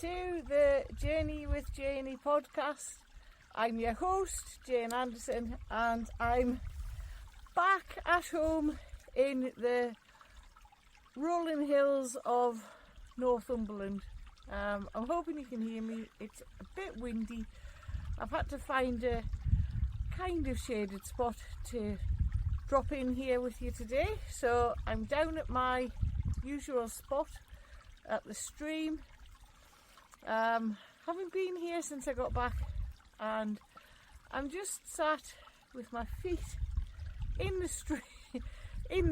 to the Janey with Janey podcast. I'm your host, Jane Anderson, and I'm back at home in the rolling hills of Northumberland. I'm hoping you can hear me. It's a bit windy. I've had to find a kind of shaded spot to drop in here with you today. So I'm down at my usual spot at the stream. Haven't been here since I got back, and I'm just sat with my feet in the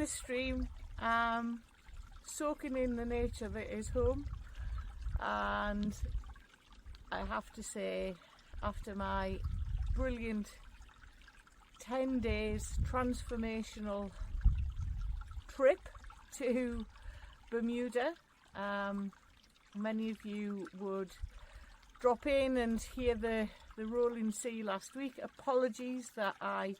stream, soaking in the nature that is home. And I have to say, after my brilliant 10 days transformational trip to Bermuda, many of you would drop in and hear the rolling sea last week. Apologies that I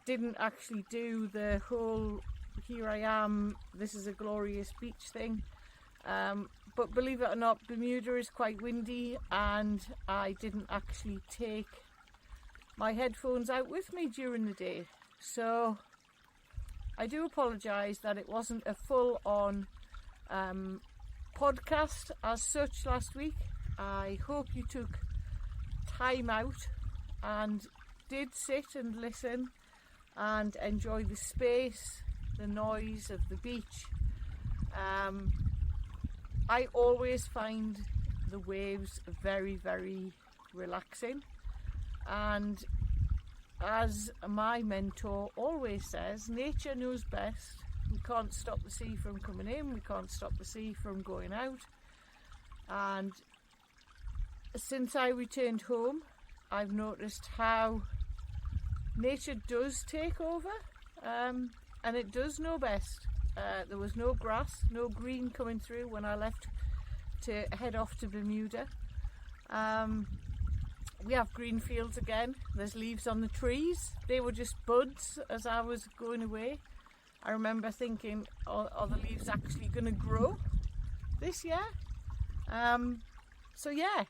didn't actually do the whole here I am, this is a glorious beach thing. But believe it or not, Bermuda is quite windy, and I didn't actually take my headphones out with me during the day. So I do apologise that it wasn't a full-on podcast as such last week. I hope you took time out and did sit and listen and enjoy the space, the noise of the beach. I always find the waves very, very relaxing, and as my mentor always says, nature knows best. We can't stop the sea from coming in, we can't stop the sea from going out. And since I returned home, I've noticed how nature does take over, and it does know best. There was no grass, no green coming through when I left to head off to Bermuda. We have green fields again. There's leaves on the trees. They were just buds as I was going away. I remember thinking, are the leaves actually going to grow this year? So yeah,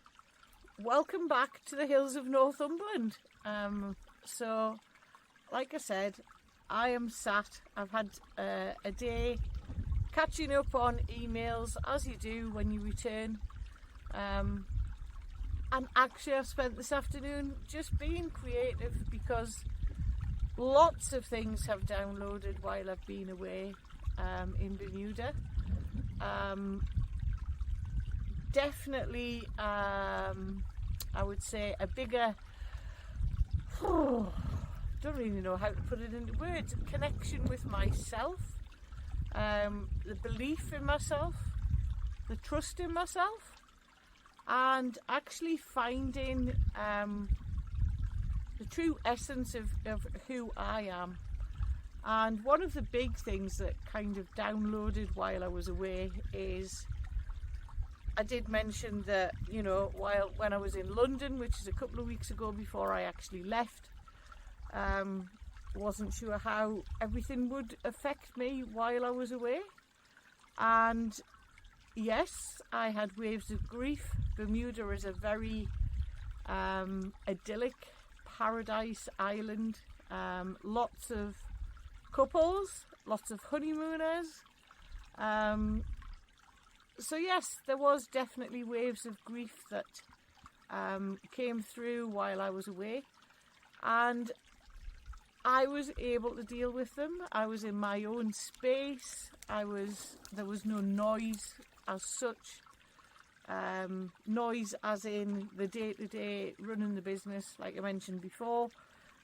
welcome back to the hills of Northumberland. So, like I said, I am sat. I've had a day catching up on emails, as you do when you return. And actually I've spent this afternoon just being creative, because lots of things have downloaded while I've been away in Bermuda. Definitely, I would say a bigger, don't really know how to put it into words, connection with myself, the belief in myself, the trust in myself, and actually finding the true essence of who I am. And one of the big things that kind of downloaded while I was away is, I did mention that, you know, when I was in London, which is a couple of weeks ago before I actually left, wasn't sure how everything would affect me while I was away. And yes, I had waves of grief. Bermuda is a very idyllic paradise island. Lots of couples, lots of honeymooners. So yes, there was definitely waves of grief that came through while I was away, and I was able to deal with them. I was in my own space. There was no noise as such. Noise as in the day-to-day running the business, like I mentioned before,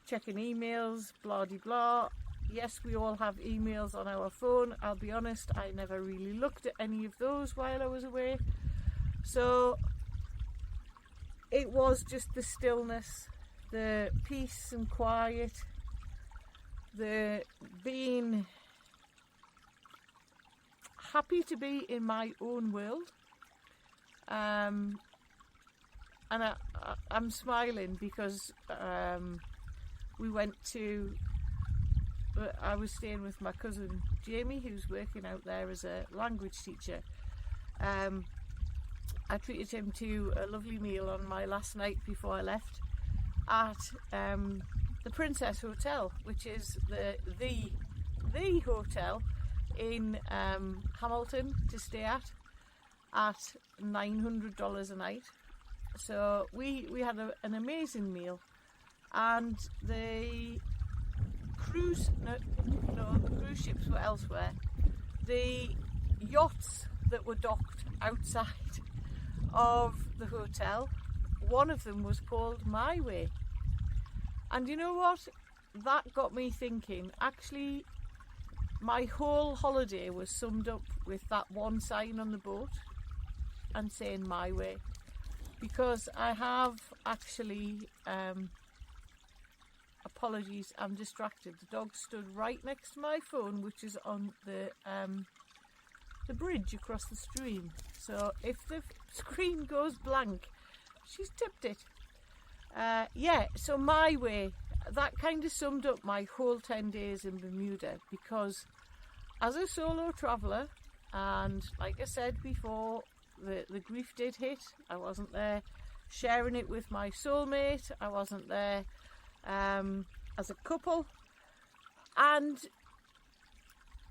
checking emails, blah de blah. Yes, we all have emails on our phone. I'll be honest, I never really looked at any of those while I was away. So it was just the stillness, the peace and quiet, the being happy to be in my own world. And I'm smiling because I was staying with my cousin Jamie, who's working out there as a language teacher, I treated him to a lovely meal on my last night before I left at the Princess Hotel, which is the hotel in Hamilton to stay at $900 a night. So we had an amazing meal, and the cruise ships were elsewhere. The yachts that were docked outside of the hotel, one of them was called My Way. And you know what? That got me thinking, actually, my whole holiday was summed up with that one sign on the boat and saying My Way. Because I have actually, apologies, I'm distracted. The dog stood right next to my phone, which is on the bridge across the stream. So if the screen goes blank, she's tipped it. So My Way, that kind of summed up my whole 10 days in Bermuda, because as a solo traveller, and like I said before, the grief did hit. I wasn't there sharing it with my soulmate. I wasn't there as a couple, and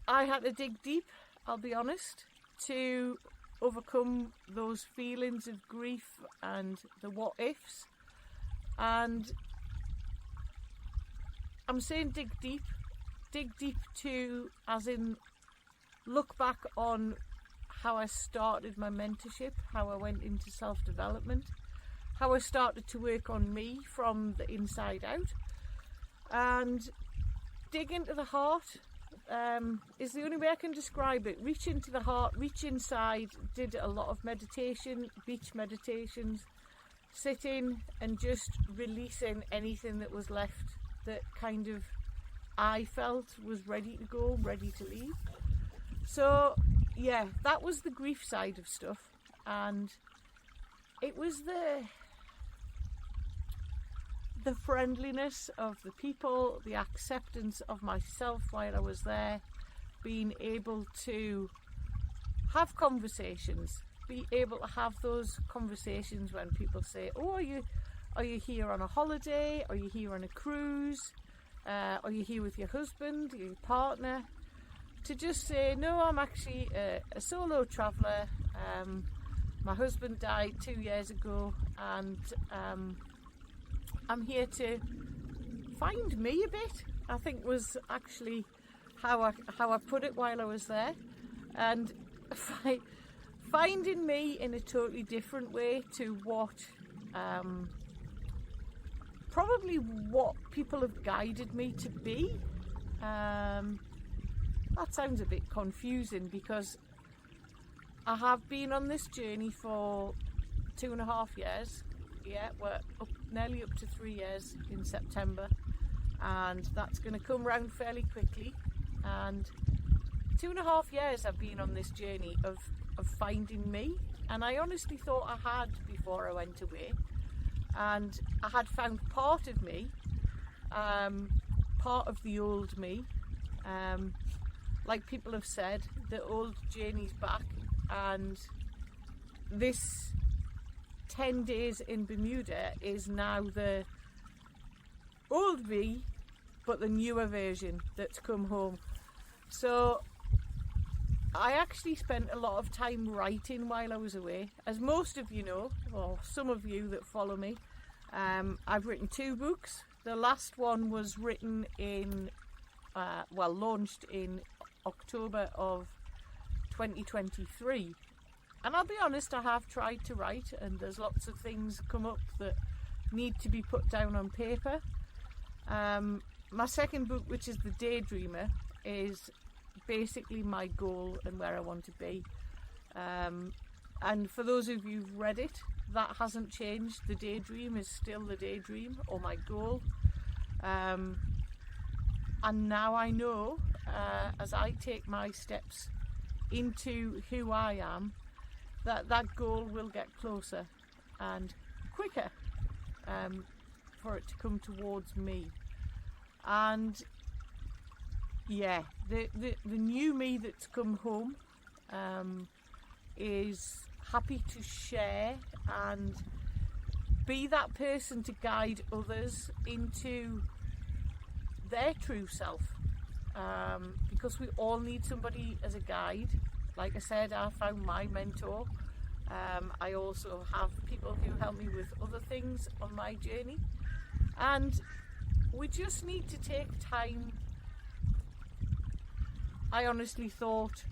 I had to dig deep, I'll be honest, to overcome those feelings of grief and the what ifs. And I'm saying dig deep to, as in, look back on how I started my mentorship, how I went into self-development, how I started to work on me from the inside out, and dig into the heart is the only way I can describe it. Reach into the heart, reach inside. Did a lot of meditation, beach meditations, sitting and just releasing anything that was left that kind of I felt was ready to go, ready to leave. So yeah, that was the grief side of stuff, and it was the friendliness of the people, the acceptance of myself while I was there, being able to have conversations, be able to have those conversations when people say, oh, are you here on a holiday? Are you here on a cruise? Are you here with your husband, your partner? To just say, no, I'm actually a solo traveller. My husband died 2 years ago, and I'm here to find me a bit, I think was actually how I put it while I was there. And finding me in a totally different way to what probably what people have guided me to be. That sounds a bit confusing, because I have been on this journey for 2.5 years. Yeah, we're nearly up to 3 years in September, and that's going to come round fairly quickly. And 2.5 years I've been on this journey of finding me, and I honestly thought I had before I went away, and I had found part of me, part of the old me. Like people have said, the old Janey's back, and this 10 days in Bermuda is now the old me, but the newer version that's come home. So I actually spent a lot of time writing while I was away. As most of you know, or some of you that follow me, I've written 2 books. The last one was written in, launched in October of 2023. And I'll be honest, I have tried to write, and there's lots of things come up that need to be put down on paper. My second book, which is The Daydreamer, is basically my goal and where I want to be. And for those of you who've read it, that hasn't changed. The daydream is still the daydream, or my goal. And now I know, as I take my steps into who I am, that goal will get closer and quicker for it to come towards me. And the new me that's come home is happy to share and be that person to guide others into their true self, because we all need somebody as a guide. Like I said, I found my mentor. I also have people who help me with other things on my journey, and we just need to take time. I honestly thought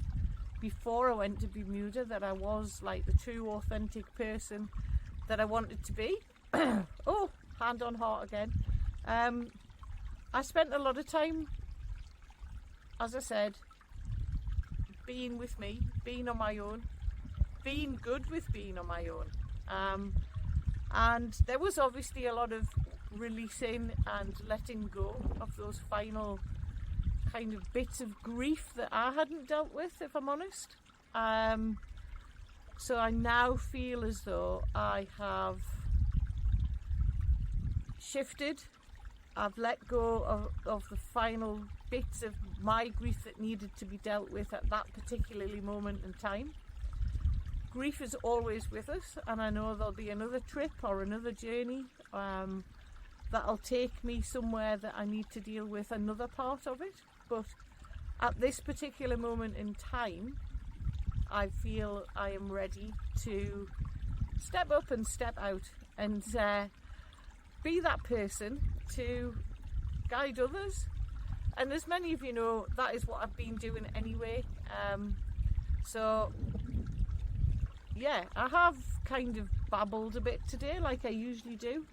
before I went to Bermuda that I was like the true authentic person that I wanted to be. Oh, hand on heart again. I spent a lot of time, as I said, being with me, being on my own, being good with being on my own. And there was obviously a lot of releasing and letting go of those final kind of bits of grief that I hadn't dealt with, if I'm honest. So I now feel as though I have shifted. I've let go of the final bits of my grief that needed to be dealt with at that particularly moment in time. Grief is always with us, and I know there'll be another trip or another journey that'll take me somewhere that I need to deal with another part of it. But at this particular moment in time, I feel I am ready to step up and step out and be that person to guide others. And as many of you know, that is what I've been doing anyway. So yeah, I have kind of babbled a bit today like I usually do.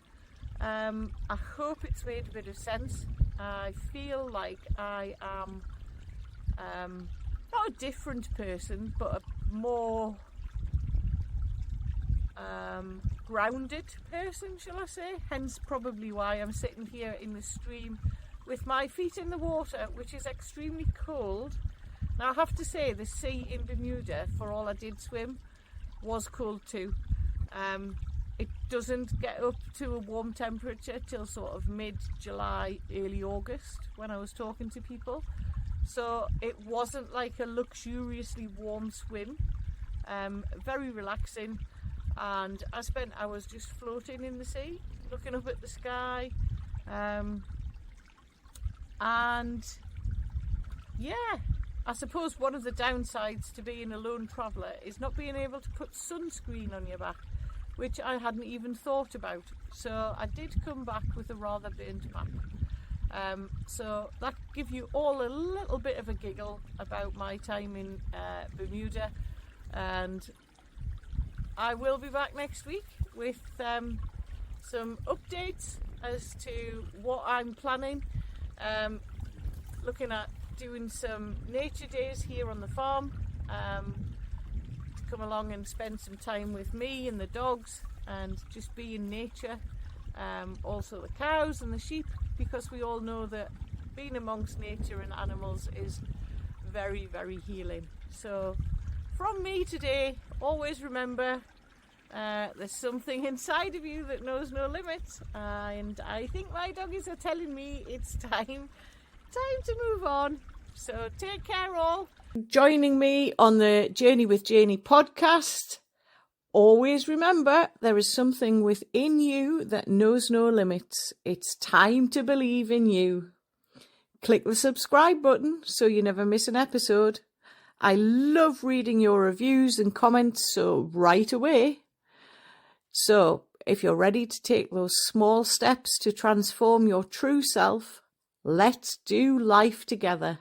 I hope it's made a bit of sense. I feel like I am not a different person, but a more grounded person, shall I say. Hence probably why I'm sitting here in the stream with my feet in the water, which is extremely cold. Now I have to say, the sea in Bermuda, for all I did swim, was cold too. It doesn't get up to a warm temperature till sort of mid-July, early August when I was talking to people. So it wasn't like a luxuriously warm swim. Very relaxing, and I spent hours just floating in the sea, looking up at the sky. And yeah, I suppose one of the downsides to being a lone traveller is not being able to put sunscreen on your back, which I hadn't even thought about. So I did come back with a rather burnt back. So that gives you all a little bit of a giggle about my time in Bermuda, and I will be back next week with some updates as to what I'm planning. Looking at doing some nature days here on the farm, to come along and spend some time with me and the dogs and just be in nature. Also the cows and the sheep, because we all know that being amongst nature and animals is very, very healing. So from me today, always remember, there's something inside of you that knows no limits, and I think my doggies are telling me it's time to move on. So take care all. Joining me on the Journey with Janey podcast, always remember there is something within you that knows no limits. It's time to believe in you. Click the subscribe button so you never miss an episode. I love reading your reviews and comments, so right away. So if you're ready to take those small steps to transform your true self, let's do life together.